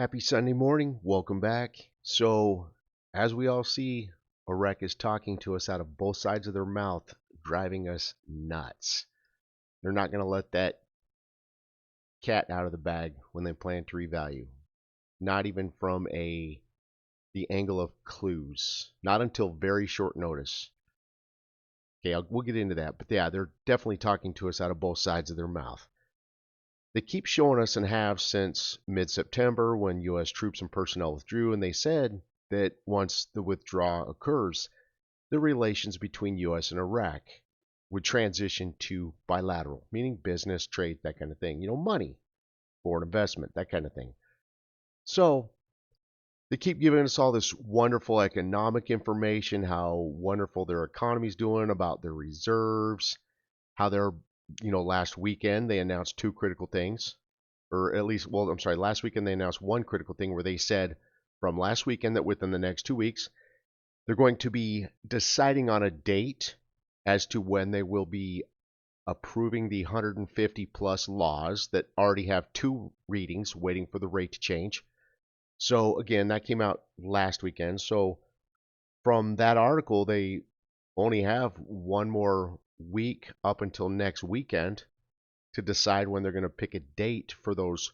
Happy Sunday morning. Welcome back. So, as we all see, Iraq is talking to us out of both sides of their mouth, driving us nuts. They're not going to let that cat out of the bag when they plan to revalue. Not even from the angle of clues. Not until very short notice. Okay, we'll get into that. But yeah, they're definitely talking to us out of both sides of their mouth. They keep showing us and have since mid-September when U.S. troops and personnel withdrew, and they said that once the withdrawal occurs, the relations between U.S. and Iraq would transition to bilateral, meaning business, trade, that kind of thing. Money, foreign investment, that kind of thing. So they keep giving us all this wonderful economic information, how wonderful their economy's doing, about their reserves, how they're last weekend they announced two critical things, or at least, well, I'm sorry, last weekend they announced one critical thing where they said from last weekend that within the next 2 weeks, they're going to be deciding on a date as to when they will be approving the 150 plus laws that already have two readings waiting for the rate to change. So again, that came out last weekend. So from that article, they only have one more week up until next weekend to decide when they're going to pick a date for those,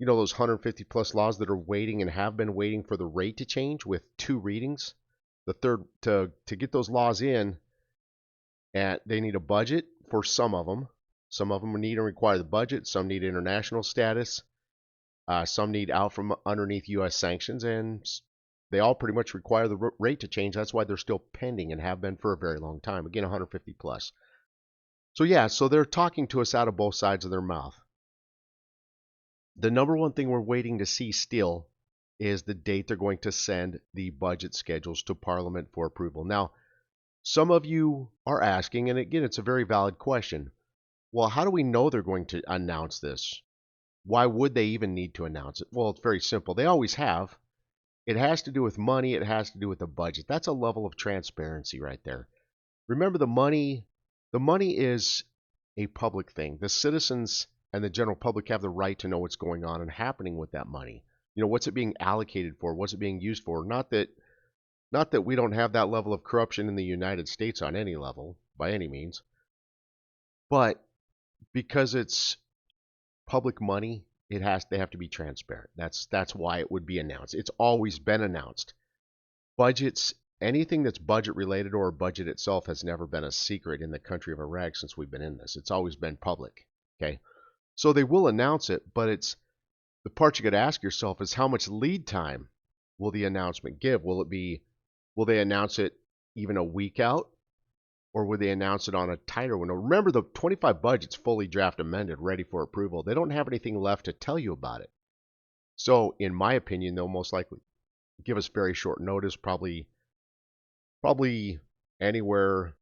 those 150 plus laws that are waiting and have been waiting for the rate to change with two readings. The third, to get those laws in, and they need a budget for some of them. Some of them need and require the budget. Some need international status. Some need out from underneath U.S. sanctions, and they all pretty much require the rate to change. That's why they're still pending and have been for a very long time. Again, 150 plus. So yeah, so they're talking to us out of both sides of their mouth. The number one thing we're waiting to see still is the date they're going to send the budget schedules to Parliament for approval. Now, some of you are asking, and again, it's a very valid question. Well, how do we know they're going to announce this? Why would they even need to announce it? Well, it's very simple. They always have. It has to do with money. It has to do with the budget. That's a level of transparency right there. Remember, the money is a public thing. The citizens and the general public have the right to know what's going on and happening with that money. What's it being allocated for? What's it being used for? Not that we don't have that level of corruption in the United States on any level, by any means. But because it's public money, they have to be transparent. That's why it would be announced. It's always been announced. Budgets, anything that's budget related or budget itself has never been a secret in the country of Iraq since we've been in this. It's always been public. Okay. So they will announce it, but it's the part you got to ask yourself is how much lead time will the announcement give? Will they announce it even a week out? Or would they announce it on a tighter window? Remember, the 25 budget's fully draft amended, ready for approval. They don't have anything left to tell you about it. So, in my opinion, they'll most likely give us very short notice, probably anywhere.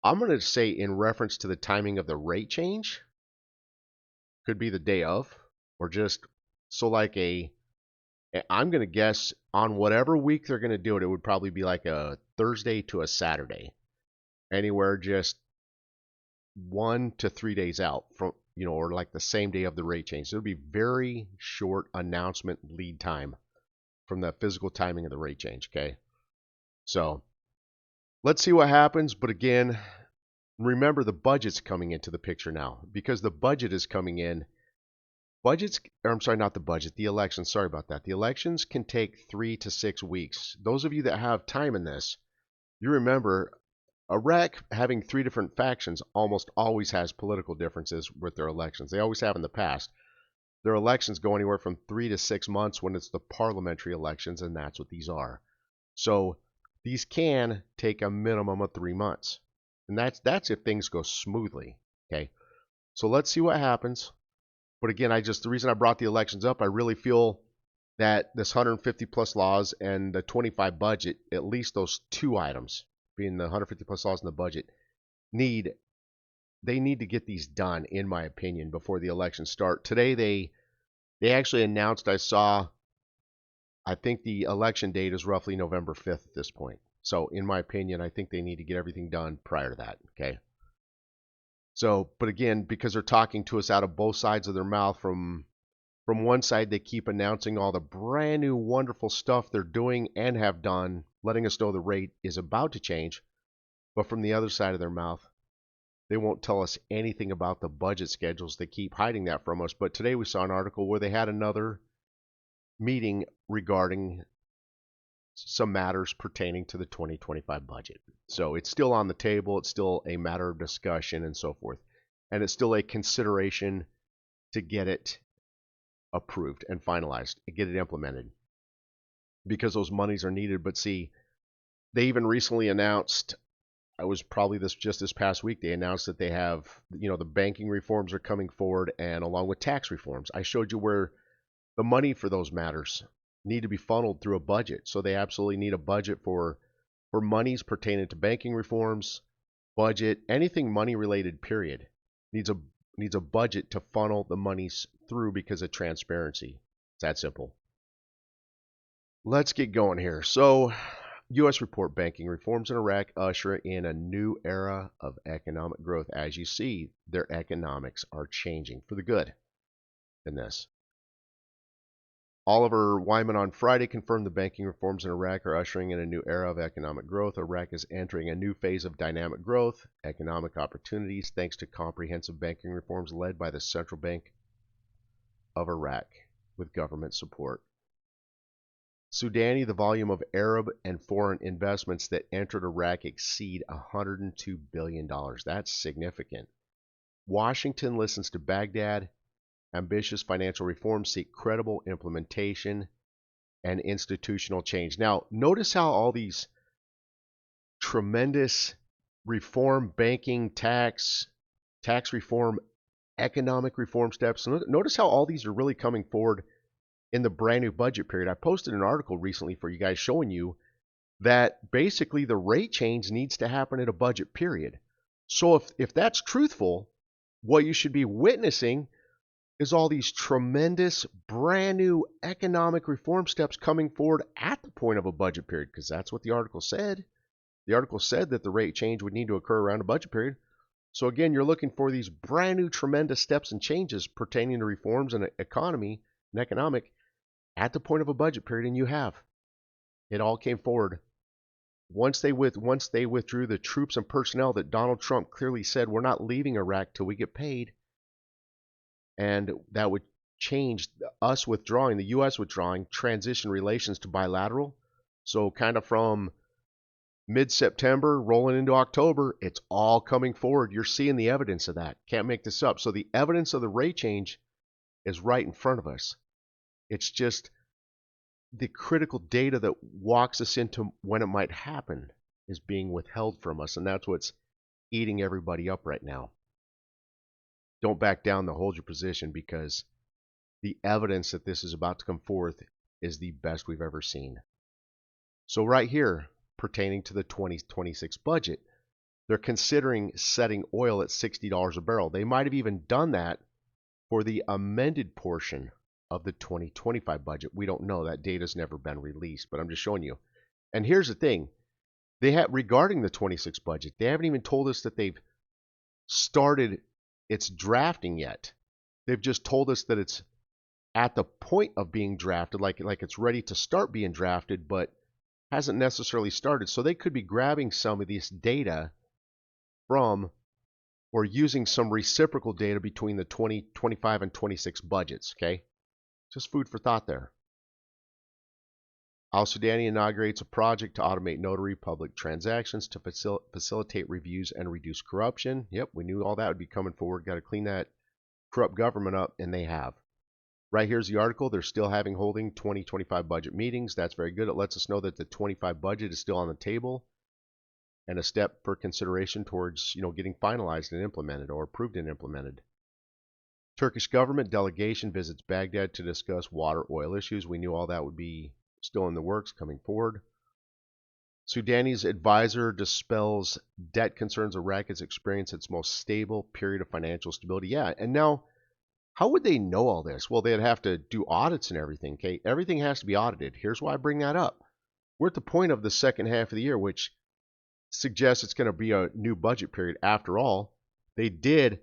I'm going to say in reference to the timing of the rate change, could be the day of, or just so like I'm going to guess on whatever week they're going to do it, it would probably be like a Thursday to a Saturday. Anywhere just 1 to 3 days out from, or like the same day of the rate change. So it'll be very short announcement lead time from the physical timing of the rate change. Okay. So let's see what happens. But again, remember the budget's coming into the picture now because the budget is coming in. Not the budget, the elections. Sorry about that. The elections can take 3 to 6 weeks. Those of you that have time in this, you remember Iraq, having three different factions, almost always has political differences with their elections. They always have in the past. Their elections go anywhere from 3 to 6 months when it's the parliamentary elections, and that's what these are. So these can take a minimum of 3 months. And that's if things go smoothly. Okay. So let's see what happens. But again, the reason I brought the elections up, I really feel that this 150 plus laws and the 25 budget, at least those two items, being the 150 plus laws in the budget, they need to get these done, in my opinion, before the elections start. Today they actually announced, I think the election date is roughly November 5th at this point. So in my opinion, I think they need to get everything done prior to that. Okay. So, but again, because they're talking to us out of both sides of their mouth from From one side, they keep announcing all the brand new wonderful stuff they're doing and have done, letting us know the rate is about to change. But from the other side of their mouth, they won't tell us anything about the budget schedules. They keep hiding that from us. But today we saw an article where they had another meeting regarding some matters pertaining to the 2025 budget. So it's still on the table. It's still a matter of discussion and so forth. And it's still a consideration to get it approved and finalized and get it implemented because those monies are needed. But see, they even recently announced, I was probably just this past week, they announced that they have, the banking reforms are coming forward, and along with tax reforms. I showed you where the money for those matters need to be funneled through a budget. So they absolutely need a budget for monies pertaining to banking reforms, budget, anything money related, period, needs a budget to funnel the monies through because of transparency. It's that simple. Let's get going here. So, U.S. report banking reforms in Iraq usher in a new era of economic growth. As you see, their economics are changing for the good in this. Oliver Wyman on Friday confirmed the banking reforms in Iraq are ushering in a new era of economic growth. Iraq is entering a new phase of dynamic growth, economic opportunities, thanks to comprehensive banking reforms led by the Central Bank of Iraq with government support. Sudani, the volume of Arab and foreign investments that entered Iraq exceed $102 billion. That's significant. Washington listens to Baghdad. Ambitious financial reforms seek credible implementation and institutional change. Now, notice how all these tremendous reform, banking, tax reform, economic reform steps, notice how all these are really coming forward in the brand new budget period. I posted an article recently for you guys showing you that basically the rate change needs to happen in a budget period. So if that's truthful, what you should be witnessing is all these tremendous brand new economic reform steps coming forward at the point of a budget period, because that's what the article said. The article said that the rate change would need to occur around a budget period. So again, you're looking for these brand new tremendous steps and changes pertaining to reforms in economy and economic at the point of a budget period, and you have. It all came forward. Once they withdrew the troops and personnel that Donald Trump clearly said, we're not leaving Iraq till we get paid. And that would change us withdrawing, the U.S. withdrawing, transition relations to bilateral. So kind of from mid-September rolling into October, it's all coming forward. You're seeing the evidence of that. Can't make this up. So the evidence of the rate change is right in front of us. It's just the critical data that walks us into when it might happen is being withheld from us. And that's what's eating everybody up right now. Don't back down to hold your position, because the evidence that this is about to come forth is the best we've ever seen. So right here, pertaining to the 2026 budget, they're considering setting oil at $60 a barrel. They might have even done that for the amended portion of the 2025 budget. We don't know. That data's never been released, but I'm just showing you. And here's the thing. They have, regarding the 26 budget, they haven't even told us that they've started its drafting yet. They've just told us that it's at the point of being drafted, like it's ready to start being drafted, but hasn't necessarily started. So they could be grabbing some of this data from, or using some reciprocal data between the 2025 and 26 budgets, okay? Just food for thought there. Al-Sudani inaugurates a project to automate notary public transactions to facilitate reviews and reduce corruption. Yep, we knew all that would be coming forward. Got to clean that corrupt government up, and they have. Right here's the article. They're still holding 2025 budget meetings. That's very good. It lets us know that the 25 budget is still on the table and a step for consideration towards, getting finalized and implemented, or approved and implemented. Turkish government delegation visits Baghdad to discuss water oil issues. We knew all that would be still in the works coming forward. Sudani's advisor dispels debt concerns. Iraq has experienced its most stable period of financial stability. Yeah, and now, how would they know all this? Well, they'd have to do audits and everything, okay? Everything has to be audited. Here's why I bring that up. We're at the point of the second half of the year, which suggests it's going to be a new budget period. After all, they did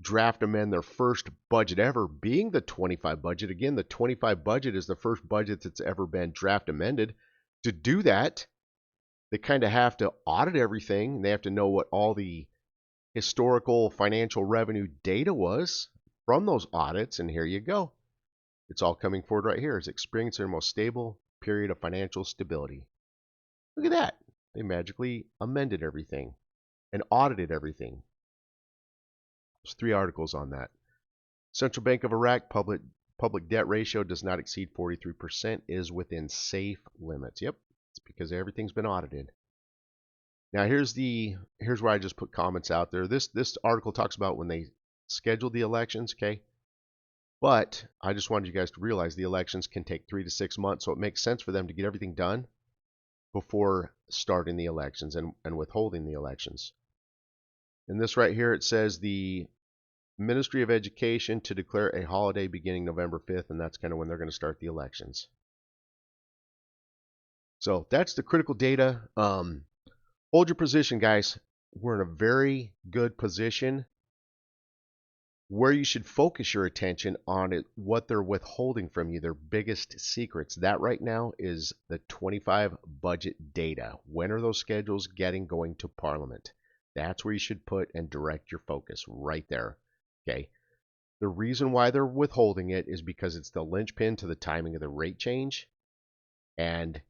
draft amend their first budget ever, being the 25 budget. Again, the 25 budget is the first budget that's ever been draft amended. To do that, they kind of have to audit everything. They have to know what all the historical financial revenue data was from those audits, and here you go. It's all coming forward right here. It's experiencing their most stable period of financial stability. Look at that. They magically amended everything and audited everything. There's 3 articles on that. Central Bank of Iraq public debt ratio does not exceed 43%, is within safe limits. Yep, it's because everything's been audited. Now here's where I just put comments out there. This article talks about when they scheduled the elections, okay? But I just wanted you guys to realize the elections can take 3 to 6 months, so it makes sense for them to get everything done before starting the elections and withholding the elections. And this right here, it says the Ministry of Education to declare a holiday beginning November 5th, and that's kind of when they're going to start the elections. So that's the critical data. Hold your position, guys. We're in a very good position. Where you should focus your attention on it, what they're withholding from you, their biggest secrets. That right now is the 25 budget data. When are those schedules going to Parliament? That's where you should put and direct your focus right there. Okay. The reason why they're withholding it is because it's the linchpin to the timing of the rate change, and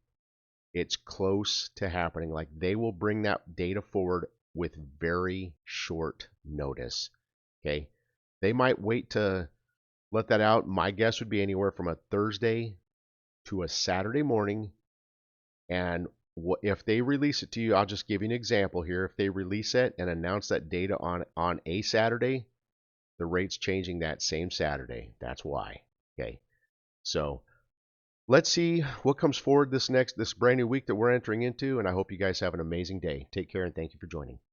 it's close to happening. Like, they will bring that data forward with very short notice. Okay. They might wait to let that out. My guess would be anywhere from a Thursday to a Saturday morning. And if they release it to you, I'll just give you an example here. If they release it and announce that data on a Saturday, the rate's changing that same Saturday. That's why. Okay. So let's see what comes forward this brand new week that we're entering into. And I hope you guys have an amazing day. Take care and thank you for joining.